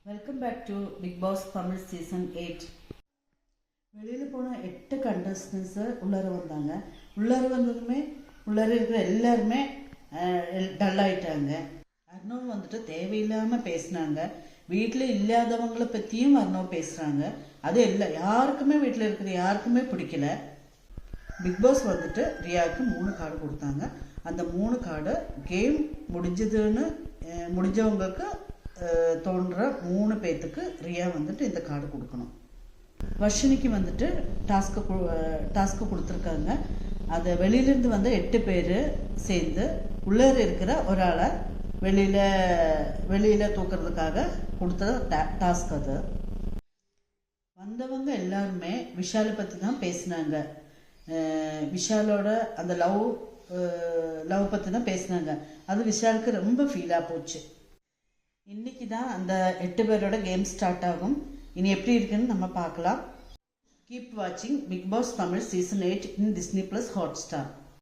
Welcome back to Bigg Boss Tamil season 8. வெளியில் போன 8 contestants உள்ளார வந்தாங்க. உள்ளார வந்ததுமே உள்ளார இருக்கிற எல்லாருமே டல்லாயிட்டாங்க. அர்ணவ் வந்துட்டு தேவையில்லாமல் பேசினாங்க. வீட்டில் இல்லாதவங்களை பற்றியும் அர்ணவ் பேசுகிறாங்க. அது இல்லை, யாருக்குமே வீட்டில் இருக்கிற யாருக்குமே பிடிக்கல. பிக் பாஸ் வந்துட்டு ரியாவுக்கு 3 கார்டு கொடுத்தாங்க. அந்த 3 கார்டு கேம் முடிஞ்சவங்களுக்கு தோன்ற 3 பேர்த்துக்கு ரியா வந்துட்டு இந்த கார்டு கொடுக்கணும். வர்ஷினிக்கு வந்துட்டு டாஸ்க்கு கொடுத்துருக்காங்க. அதை வெளியிலேருந்து வந்த 8 பேர் சேர்ந்து உள்ளே இருக்கிற ஒரு ஆளை வெளியில் தூக்கிறதுக்காக கொடுத்த டாஸ்க். அது வந்தவங்க எல்லாருமே விஷாலை பற்றி தான் பேசினாங்க. விஷாலோட அந்த லவ் பற்றி தான் பேசினாங்க. அது விஷாலுக்கு ரொம்ப ஃபீலாக போச்சு. இன்னைக்கு தான் அந்த 8 பேரோட கேம் ஸ்டார்ட் ஆகும். இனி எப்படி இருக்குன்னு நம்ம பார்க்கலாம். கீப் வாட்சிங் பிக் பாஸ் தமிழ் சீசன் 8 இன் Disney+ Hotstar.